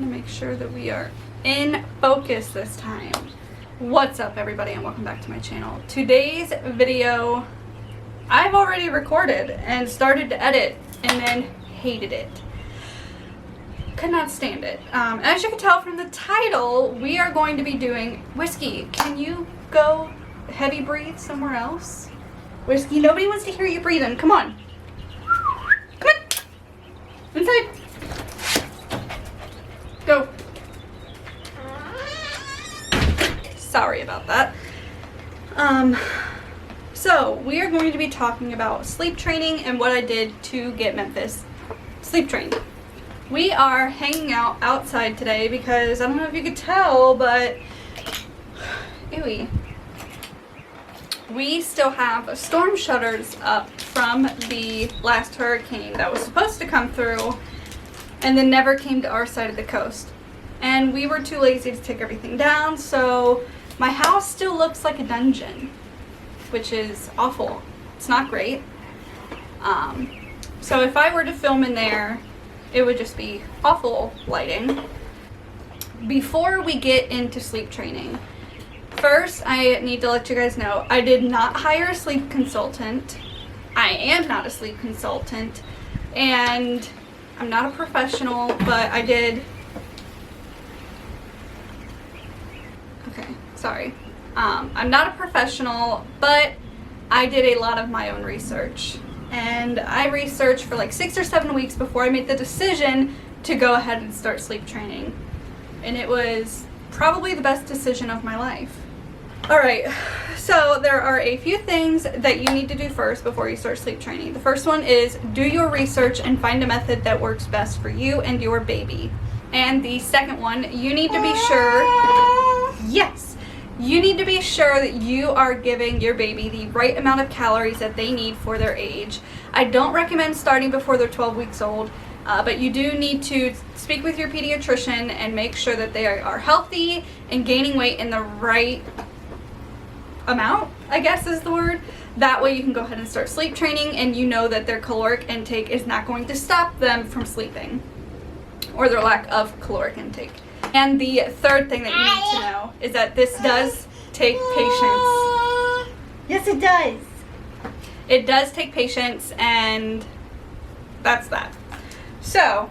gonna make sure that we are in focus this time. What's up, everybody, and welcome back to my channel. Today's video, I've already recorded and started to edit and then hated it. Could not stand it. As you can tell from the title, we are going to be doing whiskey. Can you go heavy breathe somewhere else? Whiskey, nobody wants to hear you breathing. Come on. Come on. Inside. Go. Sorry about that. So we are going to be talking about sleep training and what I did to get Memphis sleep trained. We are hanging out outside today because I don't know if you could tell, but ewy, we still have storm shutters up from the last hurricane that was supposed to come through and then never came to our side of the coast. And we were too lazy to take everything down, so my house still looks like a dungeon, which is awful. It's not great. So if I were to film in there, it would just be awful lighting. Before we get into sleep training, first I need to let you guys know I did not hire a sleep consultant. I am not a sleep consultant, and I'm not a professional, but I did. Okay, sorry. I'm not a professional, but I did a lot of my own research. And I researched for like 6 or 7 weeks before I made the decision to go ahead and start sleep training. And it was probably the best decision of my life. Alright, so there are a few things that you need to do first before you start sleep training. The first one is do your research and find a method that works best for you and your baby. And the second one, you need to be sure, yes, you need to be sure that you are giving your baby the right amount of calories that they need for their age. I don't recommend starting before they're 12 weeks old, but you do need to speak with your pediatrician and make sure that they are healthy and gaining weight in the right amount, I guess is the word. That way you can go ahead and start sleep training and you know that their caloric intake is not going to stop them from sleeping, or their lack of caloric intake. And the third thing that you need to know is that this does take patience. Yes, it does. It does take patience, and that's that. So,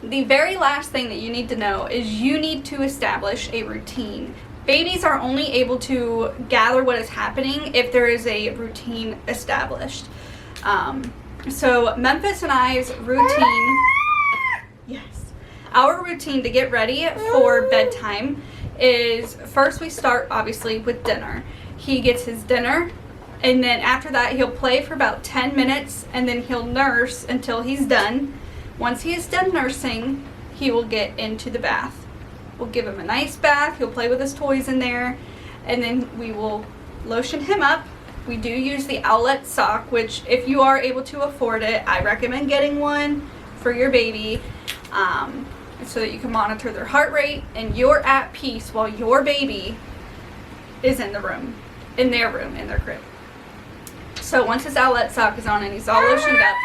the very last thing that you need to know is you need to establish a routine. Babies are only able to gather what is happening if there is a routine established. So Memphis and I's routine, yes, our routine to get ready for bedtime is first we start obviously with dinner. He gets his dinner, and then after that he'll play for about 10 minutes and then he'll nurse until he's done. Once he is done nursing, he will get into the bath. We'll give him a nice bath, he'll play with his toys in there, and then we will lotion him up. We do use the Owlet sock, which if you are able to afford it, I recommend getting one for your baby, so that you can monitor their heart rate and you're at peace while your baby is in the room, in their crib. So once his Owlet sock is on and he's all lotioned up,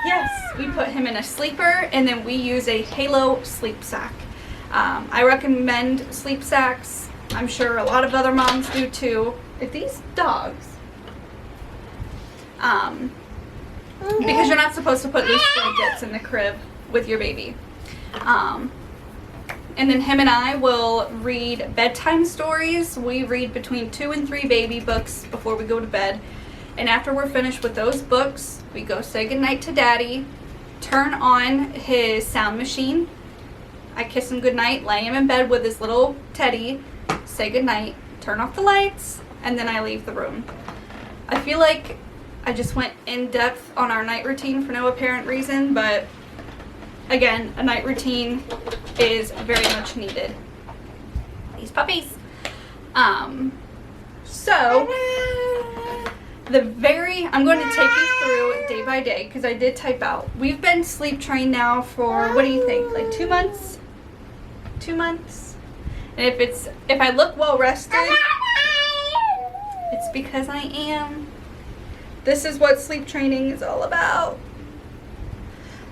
yes, we put him in a sleeper, and then we use a Halo sleep sack. I recommend sleep sacks. I'm sure a lot of other moms do too. If these dogs, because you're not supposed to put loose blankets in the crib with your baby. And then him and I will read bedtime stories. We read between 2 and 3 baby books before we go to bed. And after we're finished with those books, we go say goodnight to Daddy, turn on his sound machine. I kiss him goodnight, lay him in bed with his little teddy, say goodnight, turn off the lights, and then I leave the room. I feel like I just went in depth on our night routine for no apparent reason, but again, a night routine is very much needed. These puppies. So, I'm going to take you through day by day because I did type out. We've been sleep trained now for, what do you think, like 2 months? 2 months? And if I look well rested, it's because I am. This is what sleep training is all about.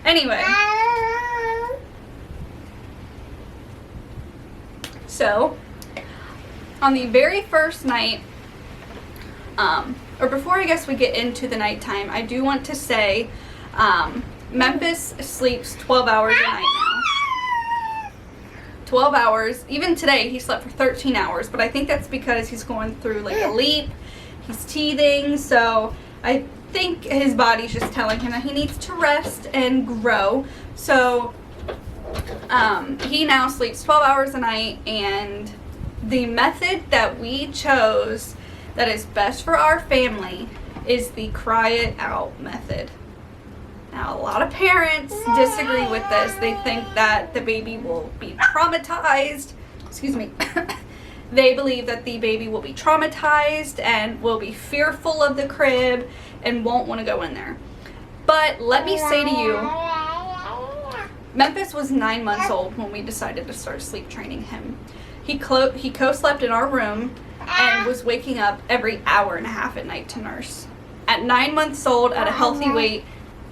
Anyway, So, on the very first night, or before I guess we get into the nighttime, I do want to say Memphis sleeps 12 hours a night now. 12 hours. Even today he slept for 13 hours, but I think that's because he's going through like a leap. He's teething, so I think his body's just telling him that he needs to rest and grow. So he now sleeps 12 hours a night, and the method that we chose that is best for our family is the cry it out method. Now, a lot of parents disagree with this. They think that the baby will be traumatized. Excuse me. They believe that the baby will be traumatized and will be fearful of the crib and won't want to go in there. But let me say to you, Memphis was 9 months old when we decided to start sleep training him. He co-slept in our room and was waking up every hour and a half at night to nurse. At 9 months old, at a healthy weight,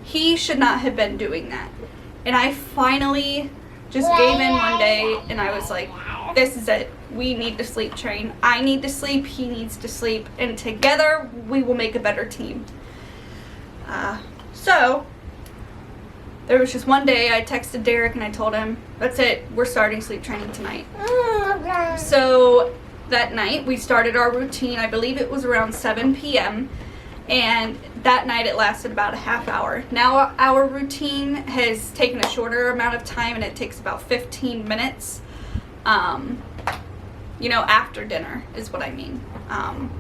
he should not have been doing that. And I finally just gave in one day, and I was like, this is it. We need to sleep train. I need to sleep, he needs to sleep, and together we will make a better team. So there was just one day I texted Derek and I told him, that's it, we're starting sleep training tonight. So that night we started our routine. I believe it was around 7 p.m. and that night it lasted about a half hour. Now our routine has taken a shorter amount of time, and it takes about 15 minutes. You know, after dinner is what I mean.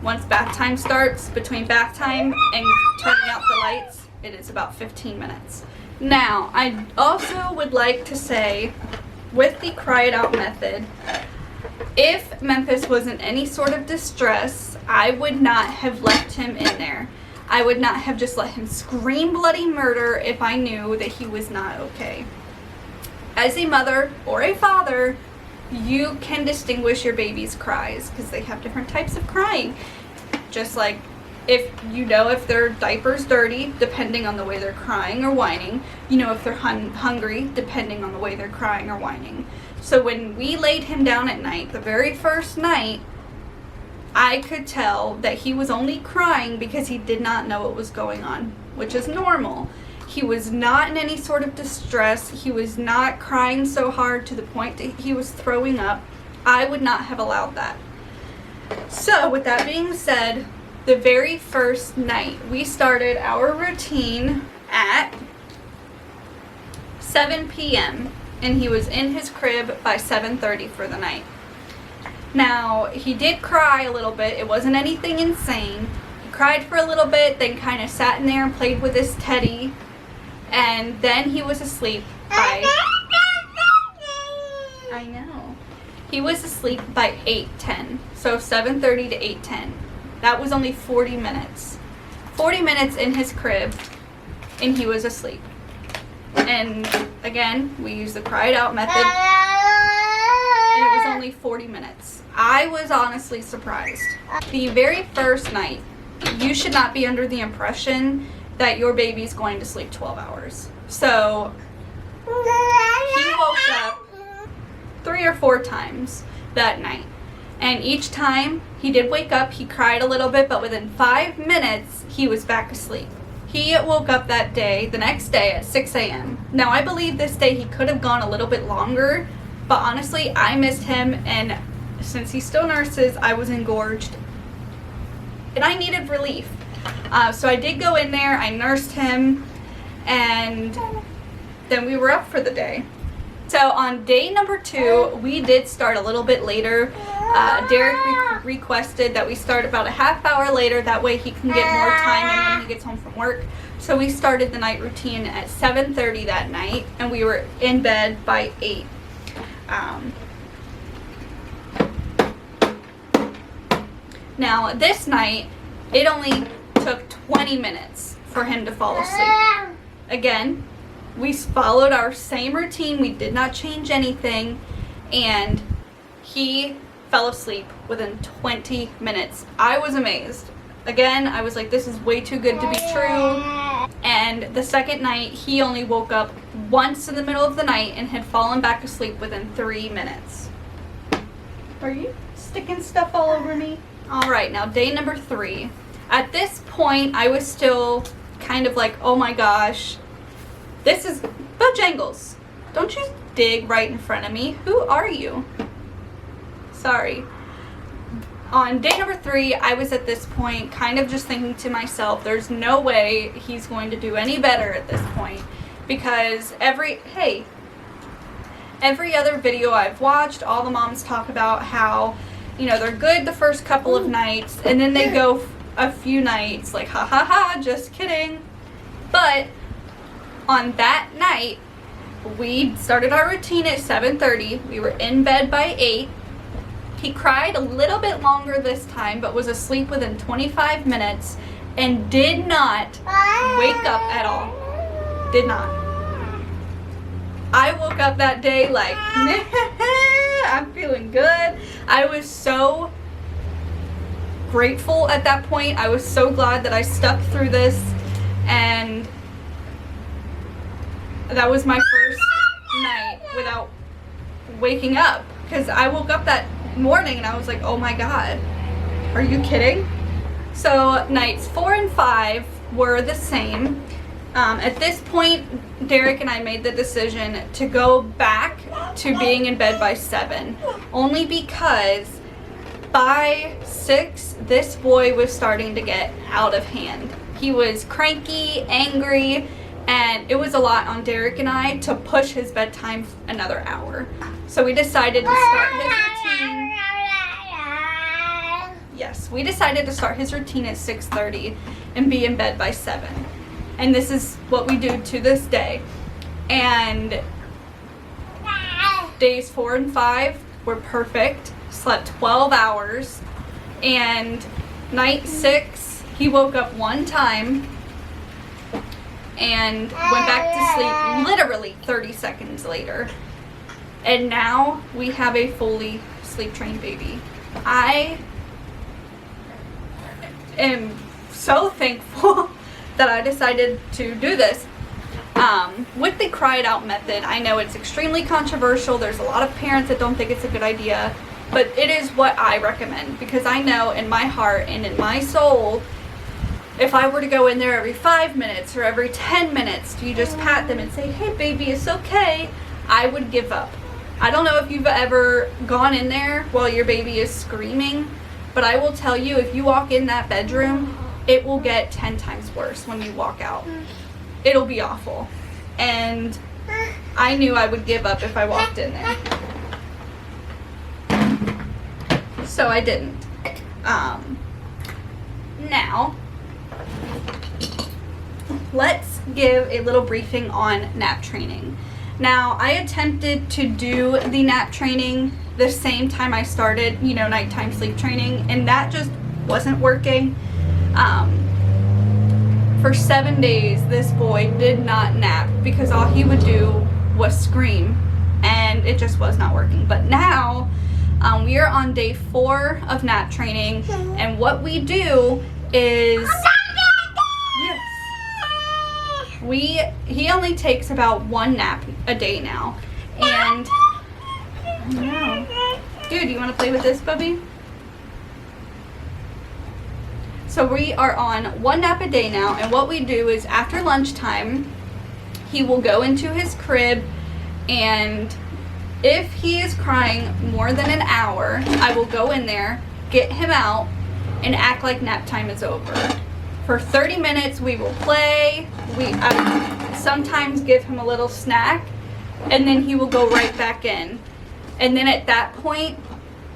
Once bath time starts, between bath time and turning out the lights, it is about 15 minutes. Now, I also would like to say, with the cry it out method, if Memphis was in any sort of distress, I would not have left him in there. I would not have just let him scream bloody murder if I knew that he was not okay. As a mother or a father, you can distinguish your baby's cries because they have different types of crying. Just like if you know if their diaper's dirty, depending on the way they're crying or whining. You know if they're hungry, depending on the way they're crying or whining. So when we laid him down at night, the very first night, I could tell that he was only crying because he did not know what was going on, which is normal. He was not in any sort of distress. He was not crying so hard to the point that he was throwing up. I would not have allowed that. So with that being said, the very first night we started our routine at 7 p.m. and he was in his crib by 7:30 for the night. Now, he did cry a little bit. It wasn't anything insane. He cried for a little bit, then kind of sat in there and played with his teddy. And then he was asleep by... I know. He was asleep by 8:10. So 7:30 to 8:10. That was only 40 minutes. 40 minutes in his crib, and he was asleep. And again, we used the cry it out method. And it was only 40 minutes. I was honestly surprised. The very first night, you should not be under the impression that your baby's going to sleep 12 hours. So he woke up 3 or 4 times that night. And each time he did wake up, he cried a little bit, but within 5 minutes, he was back asleep. He woke up that day, the next day at 6 a.m. Now, I believe this day he could have gone a little bit longer, but honestly, I missed him, and since he still nurses, I was engorged, and I needed relief. So I did go in there, I nursed him, and then we were up for the day. So on day number 2, we did start a little bit later. Derek requested that we start about a half hour later, that way he can get more time in when he gets home from work. So we started the night routine at 7:30 that night, and we were in bed by 8. Now this night, it only took 20 minutes for him to fall asleep. Again, we followed our same routine. We did not change anything, and he fell asleep within 20 minutes. I was amazed. Again, I was like, this is way too good to be true. And the second night, he only woke up once in the middle of the night and had fallen back asleep within 3 minutes. Are you sticking stuff all over me? All right, now day number 3. At this point, I was still kind of like, oh my gosh, this is Bojangles. Don't you dig right in front of me. Who are you? Sorry. On day number 3, I was at this point kind of just thinking to myself, there's no way he's going to do any better at this point, because every other video I've watched, all the moms talk about how, you know, they're good the first couple of nights and then they go a few nights like, ha ha ha, just kidding. But on that night, we started our routine at 7:30. We were in bed by 8. He cried a little bit longer this time, but was asleep within 25 minutes and did not wake up at all. Did not. I woke up that day like, I'm feeling good. I was so grateful at that point. I was so glad that I stuck through this, and that was my first night without waking up, because I woke up that morning and I was like, oh my god, are you kidding? So nights 4 and 5 were the same. At this point, Derek and I made the decision to go back to being in bed by 7, only because by 6 this boy was starting to get out of hand. He was cranky, angry, and it was a lot on Derek and I to push his bedtime another hour. So we decided to start his routine. Yes, we decided to start his routine at 6:30 and be in bed by 7. And this is what we do to this day. And days 4 and 5 were perfect. Slept 12 hours. And night 6, he woke up one time and went back to sleep literally 30 seconds later. And now we have a fully sleep-trained baby. I am so thankful that I decided to do this. With the cry it out method, I know it's extremely controversial. There's a lot of parents that don't think it's a good idea, but it is what I recommend, because I know in my heart and in my soul, if I were to go in there every 5 minutes or every 10 minutes, do you just pat them and say, hey baby, it's okay, I would give up. I don't know if you've ever gone in there while your baby is screaming, but I will tell you, if you walk in that bedroom, it will get 10 times worse when you walk out. It'll be awful. And I knew I would give up if I walked in there. So I didn't. Now, let's give a little briefing on nap training. Now, I attempted to do the nap training the same time I started, you know, nighttime sleep training, and that just wasn't working. For 7 days, this boy did not nap because all he would do was scream, and it just was not working. But now, we are on day 4 of nap training, and what we do is, yes, he only takes about 1 nap a day now, and I know. Dude, you want to play with this, Bubby? So we are on 1 nap a day now, and what we do is after lunchtime, he will go into his crib, and if he is crying more than an hour, I will go in there, get him out, and act like nap time is over. For 30 minutes, we will play. I sometimes give him a little snack, and then he will go right back in. And then at that point,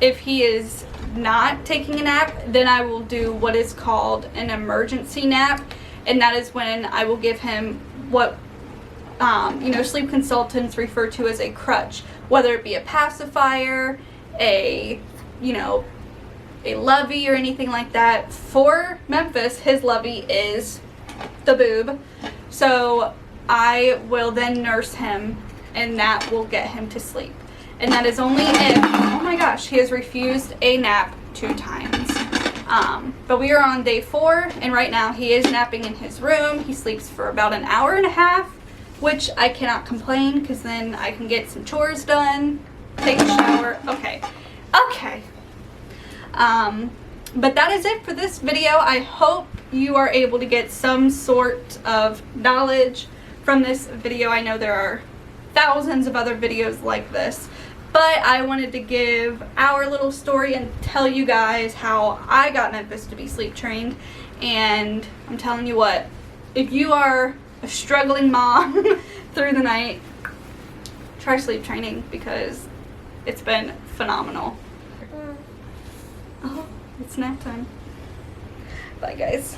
if he is not taking a nap, then I will do what is called an emergency nap, and that is when I will give him what sleep consultants refer to as a crutch, whether it be a pacifier, a lovey or anything like that. For Memphis, his lovey is the boob, so I will then nurse him, and that will get him to sleep. And that is only if, oh my gosh, he has refused a nap 2 times. But we are on day 4, and right now he is napping in his room. He sleeps for about an hour and a half, which I cannot complain, because then I can get some chores done, take a shower. Okay. Okay. But that is it for this video. I hope you are able to get some sort of knowledge from this video. I know there are thousands of other videos like this, but I wanted to give our little story and tell you guys how I got Memphis to be sleep trained. And I'm telling you what, if you are a struggling mom through the night, try sleep training because it's been phenomenal. Oh, it's nap time. Bye, guys.